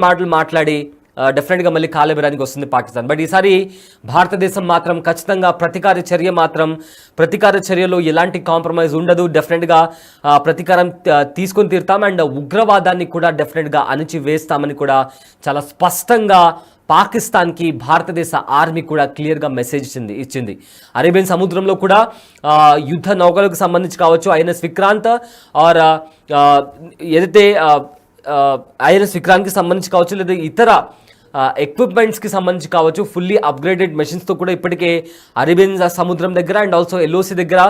మాటలు మాట్లాడి డెఫినెట్గా మళ్ళీ కాలబెరానికి వస్తుంది పాకిస్తాన్. బట్ ఈసారి భారతదేశం మాత్రం ఖచ్చితంగా ప్రతీకార చర్యలో ఎలాంటి కాంప్రమైజ్ ఉండదు. డెఫినెట్గా ప్రతీకారం తీసుకొని తీరుతాం అండ్ ఉగ్రవాదాన్ని కూడా డెఫినెట్గా అణిచివేస్తామని కూడా చాలా స్పష్టంగా పాకిస్తాన్కి భారతదేశ ఆర్మీ కూడా క్లియర్గా మెసేజ్ ఇచ్చింది. అరేబియన్ సముద్రంలో కూడా యుద్ధ నౌకలకు సంబంధించి కావచ్చు, ఐఎన్ఎస్ విక్రాంత్ ఆర్ ఏదైతే ఐఎన్ఎస్ విక్రాంత్కి సంబంధించి కావచ్చు, లేదా ఇతర ఎక్విప్మెంట్స్కి సంబంధించి కావచ్చు, ఫుల్లీ అప్గ్రేడెడ్ మెషిన్స్తో కూడా ఇప్పటికే అరేబియన్ సముద్రం దగ్గర అండ్ ఆల్సో ఎల్ఓసి దగ్గర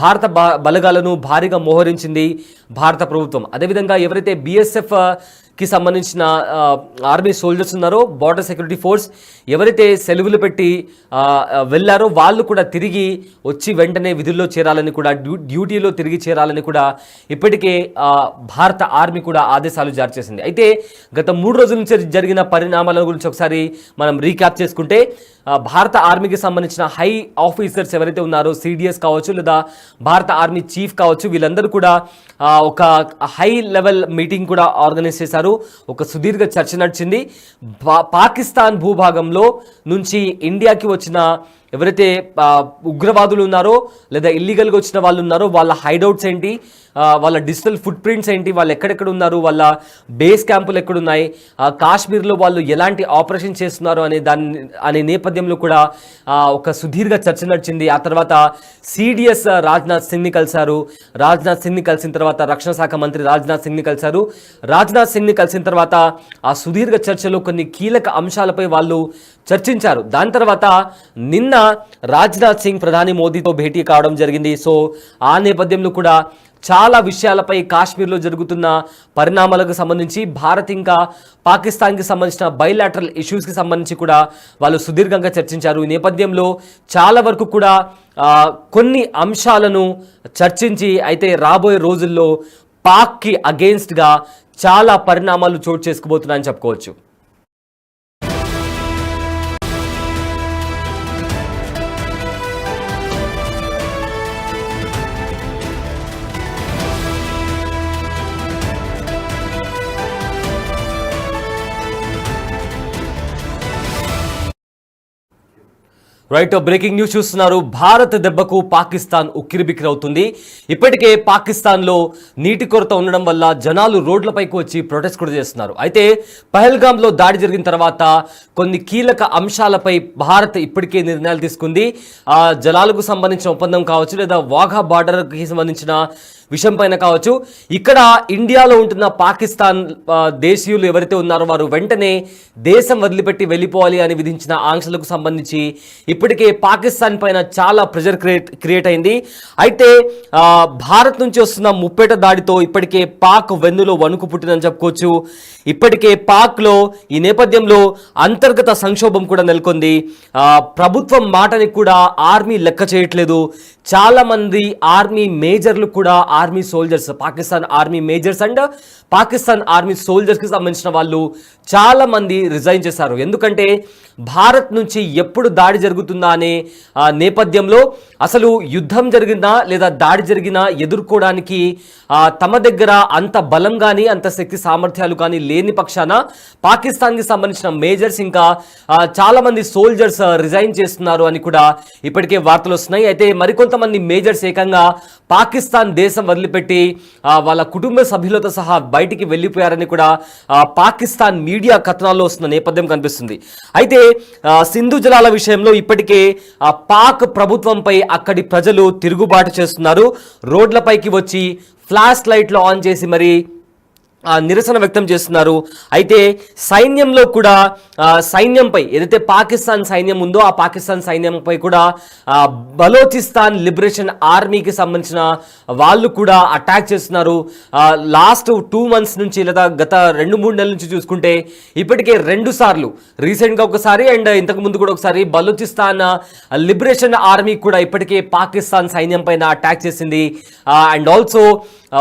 భారత బలగాలను భారీగా మోహరించింది భారత ప్రభుత్వం. అదేవిధంగా ఎవరైతే బీఎస్ఎఫ్ కి సంబంధించిన ఆర్మీ సోల్జర్స్ ఉన్నారో, బార్డర్ సెక్యూరిటీ ఫోర్స్ ఎవరైతే సెలవులు పెట్టి వెళ్ళారో వాళ్ళు కూడా తిరిగి వచ్చి వెంటనే విధుల్లో చేరాలని కూడా, డ్యూటీలో తిరిగి చేరాలని కూడా ఇప్పటికే భారత ఆర్మీ కూడా ఆదేశాలు జారీ చేసింది. అయితే గత 3 రోజుల నుంచి జరిగిన పరిణామాల గురించి ఒకసారి మనం రీక్యాప్ చేసుకుంటే, భారత ఆర్మీకి సంబంధించిన హై ఆఫీసర్స్ ఎవరైతే ఉన్నారో, సిడిఎస్ కావచ్చు లేదా భారత ఆర్మీ చీఫ్ కావచ్చు, వీళ్ళందరూ కూడా ఒక హై లెవెల్ మీటింగ్ కూడా ఆర్గనైజ్ చేశారు. ఒక సుదీర్ఘ చర్చ నడిచింది. పాకిస్తాన్ భూభాగంలో నుంచి ఇండియాకి వచ్చిన ఎవరైతే ఉగ్రవాదులు ఉన్నారో లేదా ఇల్లీగల్గా వచ్చిన వాళ్ళు ఉన్నారో వాళ్ళ హైడౌట్స్ ఏంటి, వాళ్ళ డిజిటల్ ఫుట్ ప్రింట్స్ ఏంటి, వాళ్ళు ఎక్కడెక్కడ ఉన్నారు, వాళ్ళ బేస్ క్యాంపులు ఎక్కడున్నాయి, కాశ్మీర్లో వాళ్ళు ఎలాంటి ఆపరేషన్ చేస్తున్నారు అనే నేపథ్యంలో కూడా ఒక సుదీర్ఘ చర్చ నడిచింది. ఆ తర్వాత సిడిఎస్ రాజ్నాథ్ సింగ్ని కలిశారు. రాజ్నాథ్ సింగ్ని కలిసిన తర్వాత రక్షణ శాఖ మంత్రి రాజ్నాథ్ సింగ్ని కలిశారు. రాజ్నాథ్ సింగ్ని కలిసిన తర్వాత ఆ సుదీర్ఘ చర్చలో కొన్ని కీలక అంశాలపై వాళ్ళు చర్చించారు. దాని తర్వాత నిన్న రాజ్నాథ్ సింగ్ ప్రధాని మోదీతో భేటీ కావడం జరిగింది. సో ఆ నేపథ్యంలో కూడా చాలా విషయాలపై, కాశ్మీర్లో జరుగుతున్న పరిణామాలకు సంబంధించి, భారత్ ఇంకా పాకిస్తాన్కి సంబంధించిన బైలాటరల్ ఇష్యూస్కి సంబంధించి కూడా వాళ్ళు సుదీర్ఘంగా చర్చించారు. ఈ నేపథ్యంలో చాలా వరకు కూడా కొన్ని అంశాలను చర్చించి, అయితే రాబోయే రోజుల్లో పాక్కి అగెయిన్స్ట్గా చాలా పరిణామాలు చోటు చేసుకోబోతున్నాయని చెప్పుకోవచ్చు. రైట్, బ్రేకింగ్ న్యూస్ చూస్తున్నారు. భారత్ దెబ్బకు పాకిస్తాన్ ఉక్కిరిబిక్కిరవుతుంది. ఇప్పటికే పాకిస్తాన్లో నీటి కొరత ఉండడం వల్ల జనాలు రోడ్లపైకి వచ్చి ప్రొటెస్ట్ కూడా చేస్తున్నారు. అయితే పహల్గామ్లో దాడి జరిగిన తర్వాత కొన్ని కీలక అంశాలపై భారత్ ఇప్పటికే నిర్ణయాలు తీసుకుంది. జలాలకు సంబంధించిన ఒప్పందం కావచ్చు, లేదా వాఘా బార్డర్కి సంబంధించిన విషయం పైన కావచ్చు. ఇక్కడ ఇండియాలో ఉంటున్న పాకిస్తాన్ దేశీయులు ఎవరైతే ఉన్నారో వారు వెంటనే దేశం వదిలిపెట్టి వెళ్ళిపోవాలి అని విధించిన ఆంక్షలకు సంబంధించి ఇప్పటికే పాకిస్తాన్ పైన చాలా ప్రెషర్ క్రియేట్ అయింది. అయితే భారత్ నుంచి వస్తున్న ముప్పేట దాడితో ఇప్పటికే పాక్ వెన్నులో వణుకు పుట్టిందని చెప్పుకోవచ్చు. ఇప్పటికే పాక్లో ఈ నేపథ్యంలో అంతర్గత సంక్షోభం కూడా నెలకొంది. ప్రభుత్వం మాటని కూడా ఆర్మీ లెక్క చేయట్లేదు. చాలా మంది ఆర్మీ మేజర్లు కూడా, army soldiers, Pakistan army majors and Pakistan army సోల్జర్స్కి సంబంధించిన వాళ్ళు చాలా మంది రిజైన్ చేశారు. ఎందుకంటే భారత్ నుంచి ఎప్పుడు దాడి జరుగుతుందా అనే నేపథ్యంలో, అసలు యుద్ధం జరిగినా లేదా దాడి జరిగినా ఎదుర్కోవడానికి తమ దగ్గర అంత బలం కానీ అంత శక్తి సామర్థ్యాలు కానీ లేని పక్షాన పాకిస్తాన్కి సంబంధించిన మేజర్స్ ఇంకా చాలా మంది సోల్జర్స్ రిజైన్ చేస్తున్నారు అని కూడా ఇప్పటికే వార్తలు వస్తున్నాయి. అయితే మరికొంతమంది మేజర్స్ ఏకంగా పాకిస్తాన్ దేశం వదిలిపెట్టి వాళ్ళ కుటుంబ సభ్యులతో సహా బయటికి వెళ్ళిపోయారని కూడా పాకిస్తాన్ మీడియా కథనాల్లో వస్తున్న నేపథ్యం కనిపిస్తుంది. అయితే సింధు జలాల విషయంలో ఇప్పటికే పాక్ ప్రభుత్వంపై అక్కడి ప్రజలు తిరుగుబాటు చేస్తున్నారు. రోడ్లపైకి వచ్చి ఫ్లాష్ లైట్లు ఆన్ చేసి మరి నిరసన వ్యక్తం చేస్తున్నారు. అయితే సైన్యంలో కూడా సైన్యంపై ఏదైతే పాకిస్తాన్ సైన్యం ఉందో ఆ పాకిస్తాన్ సైన్యంపై కూడా బలోచిస్తాన్ లిబరేషన్ ఆర్మీకి సంబంధించిన వాళ్ళు కూడా అటాక్ చేస్తున్నారు. లాస్ట్ 2 months నుంచి లేదా గత 2-3 నెలల నుంచి చూసుకుంటే ఇప్పటికే 2 సార్లు, రీసెంట్గా ఒకసారి అండ్ ఇంతకు ముందు కూడా ఒకసారి బలోచిస్తాన్ లిబరేషన్ ఆర్మీ కూడా ఇప్పటికే పాకిస్తాన్ సైన్యం పైన అటాక్ చేసింది. అండ్ ఆల్సో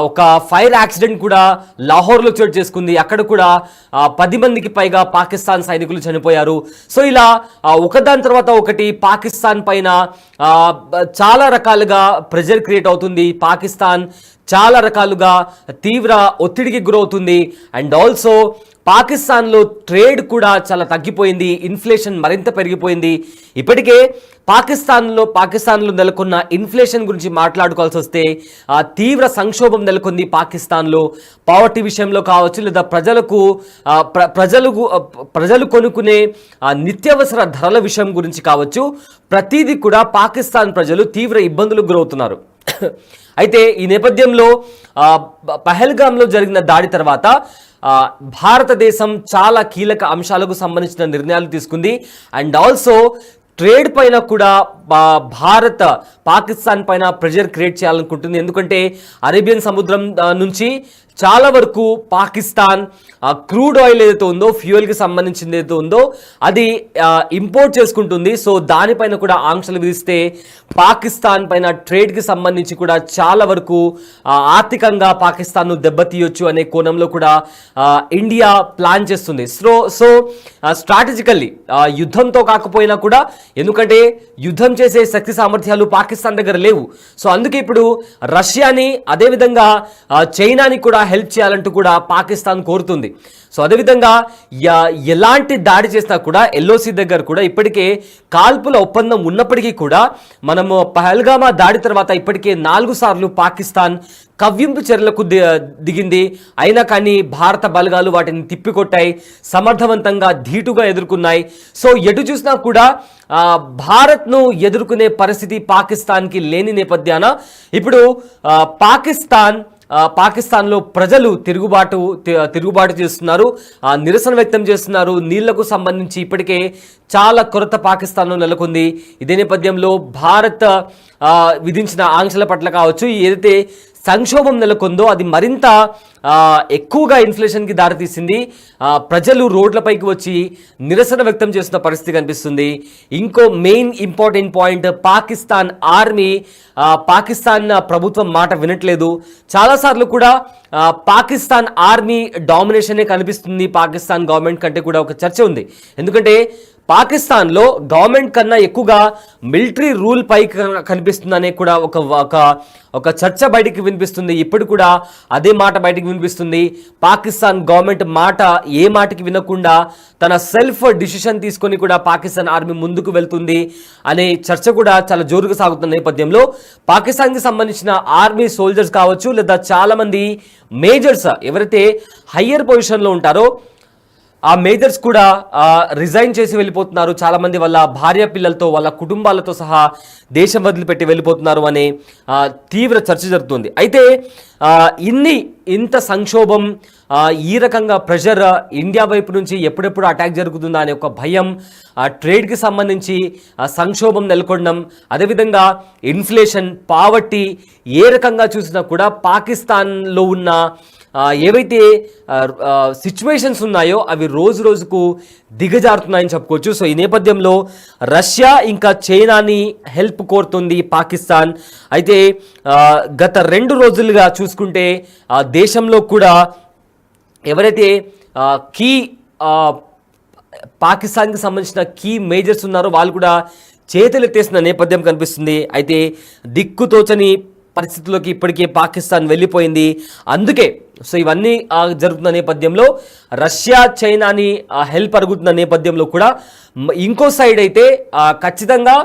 ఒక ఫైర్ యాక్సిడెంట్ కూడా లాహోర్లో చోటు చేసుకుంది. అక్కడ కూడా 10 మందికి పైగా పాకిస్తాన్ సైనికులు చనిపోయారు. సో ఇలా ఒకదాని తర్వాత ఒకటి పాకిస్తాన్ పైన చాలా రకాలుగా ప్రెషర్ క్రియేట్ అవుతుంది. పాకిస్తాన్ చాలా రకాలుగా తీవ్ర ఒత్తిడికి గురవుతుంది. అండ్ ఆల్సో పాకిస్తాన్లో ట్రేడ్ కూడా చాలా తగ్గిపోయింది, ఇన్ఫ్లేషన్ మరింత పెరిగిపోయింది. ఇప్పటికే పాకిస్తాన్లో నెలకొన్న ఇన్ఫ్లేషన్ గురించి మాట్లాడుకోవాల్సి వస్తే తీవ్ర సంక్షోభం నెలకొంది పాకిస్తాన్లో. పావర్టీ విషయంలో కావచ్చు, లేదా ప్రజలు కొనుక్కునే నిత్యావసర ధరల విషయం గురించి కావచ్చు, ప్రతిదీ కూడా పాకిస్తాన్ ప్రజలు తీవ్ర ఇబ్బందులకు గురవుతున్నారు. అయితే ఈ నేపథ్యంలో పహల్గామ్లో జరిగిన దాడి తర్వాత భారతదేశం చాలా కీలక అంశాలకు సంబంధించిన నిర్ణయాలు తీసుకుంది. అండ్ ఆల్సో ట్రేడ్ పైన కూడా పాకిస్తాన్ పైన ప్రెషర్ క్రియేట్ చేయాలనుకుంటుంది. ఎందుకంటే అరేబియన్ సముద్రం నుంచి చాలా వరకు పాకిస్తాన్ క్రూడ్ ఆయిల్ ఏదైతే ఉందో, ఫ్యూయల్కి సంబంధించింది ఏదైతే ఉందో అది ఇంపోర్ట్ చేసుకుంటుంది. సో దానిపైన కూడా ఆంక్షలు విధిస్తే పాకిస్తాన్ పైన ట్రేడ్కి సంబంధించి కూడా చాలా వరకు ఆర్థికంగా పాకిస్తాన్ను దెబ్బతీయొచ్చు అనే కోణంలో కూడా ఇండియా ప్లాన్ చేస్తుంది. సో స్ట్రాటజికల్లీ యుద్ధంతో కాకపోయినా కూడా, ఎందుకంటే యుద్ధం చేసే శక్తి సామర్థ్యాలు పాకిస్తాన్ దగ్గర లేవు. సో అందుకే ఇప్పుడు రష్యాని, అదేవిధంగా చైనాని కూడా హెల్ప్ చేయాలంటూ కూడా పాకిస్తాన్ కోరుతుంది. సో అదేవిధంగా ఎలాంటి దాడి చేసినా కూడా ఎల్ఓసి దగ్గర కూడా ఇప్పటికే కాల్పుల ఒప్పందం ఉన్నప్పటికీ కూడా మనము పహల్గామా దాడి తర్వాత ఇప్పటికే 4 సార్లు పాకిస్తాన్ కవ్వింపు చర్యలకు దిగింది. అయినా కానీ భారత బలగాలు వాటిని తిప్పికొట్టాయి, సమర్థవంతంగా ధీటుగా ఎదుర్కొన్నాయి. సో ఎటు చూసినా కూడా భారత్ను ఎదుర్కొనే పరిస్థితి పాకిస్తాన్కి లేని నేపథ్యాన ఇప్పుడు పాకిస్తాన్లో ప్రజలు తిరుగుబాటు చేస్తున్నారు, నిరసన వ్యక్తం చేస్తున్నారు. నీళ్లకు సంబంధించి ఇప్పటికే చాలా కొరత పాకిస్తాన్లో నెలకొంది. ఇదే నేపథ్యంలో భారత్ విధించిన ఆంక్షల పట్ల కావచ్చు, ఏదైతే సంక్షోభం నెలకొందో అది మరింత ఎక్కువగా ఇన్ఫ్లేషన్కి దారితీసింది. ప్రజలు రోడ్లపైకి వచ్చి నిరసన వ్యక్తం చేస్తున్న పరిస్థితి కనిపిస్తుంది. ఇంకో మెయిన్ ఇంపార్టెంట్ పాయింట్, పాకిస్తాన్ ప్రభుత్వం మాట వినట్లేదు. చాలాసార్లు కూడా పాకిస్తాన్ ఆర్మీ డామినేషనే కనిపిస్తుంది పాకిస్తాన్ గవర్నమెంట్ కంటే కూడా ఒక చర్చ ఉంది. ఎందుకంటే పాకిస్తాన్లో గవర్నమెంట్ కన్నా ఎక్కువగా మిలిటరీ రూల్ పై కనిపిస్తుందనే కూడా ఒక చర్చ బయటికి వినిపిస్తుంది. ఇప్పుడు కూడా అదే మాట బయటికి వినిపిస్తుంది. పాకిస్తాన్ గవర్నమెంట్ ఏ మాటకి వినకుండా తన సెల్ఫ్ డిసిషన్ తీసుకొని కూడా పాకిస్తాన్ ఆర్మీ ముందుకు వెళ్తుంది అనే చర్చ కూడా చాలా జోరుగా సాగుతున్న నేపథ్యంలో పాకిస్తాన్కి సంబంధించిన ఆర్మీ సోల్జర్స్ కావచ్చు, లేదా చాలామంది మేజర్స్ ఎవరైతే హయ్యర్ పొజిషన్లో ఉంటారో ఆ మేజర్స్ కూడా రిజైన్ చేసి వెళ్ళిపోతున్నారు. చాలామంది వాళ్ళ భార్య పిల్లలతో, వాళ్ళ కుటుంబాలతో సహా దేశం వదిలిపెట్టి వెళ్ళిపోతున్నారు అనే తీవ్ర చర్చ జరుగుతుంది. అయితే ఇంత సంక్షోభం, ఈ రకంగా ప్రెషర్ ఇండియా వైపు నుంచి ఎప్పుడెప్పుడు అటాక్ జరుగుతుందా అనే ఒక భయం, ట్రేడ్కి సంబంధించి సంక్షోభం నెలకొనడం, అదేవిధంగా ఇన్ఫ్లేషన్, పావర్టీ, ఏ రకంగా చూసినా కూడా పాకిస్తాన్లో ఉన్న ఏవైతే సిచ్యువేషన్స్ ఉన్నాయో అవి రోజు రోజుకు దిగజారుతున్నాయని చెప్పుకోవచ్చు. సో ఈ నేపథ్యంలో రష్యా ఇంకా చైనాని హెల్ప్ కోరుతుంది పాకిస్తాన్. అయితే గత 2 రోజులుగా చూసుకుంటే దేశంలో కూడా ఎవరైతే పాకిస్తాన్కి సంబంధించిన కీ మేజర్స్ ఉన్నారో వాళ్ళు కూడా చేతులెత్తేసిన నేపథ్యం కనిపిస్తుంది. అయితే దిక్కుతోచని పరిస్థితుల్లోకి ఇప్పటికే పాకిస్తాన్ వెళ్ళిపోయింది. అందుకే సో ఇవన్నీ జరుగుతున్న నేపథ్యంలో రష్యా చైనాని హెల్ప్ అడుగుతున్న నేపథ్యంలో కూడా ఇంకో సైడ్ అయితే ఖచ్చితంగా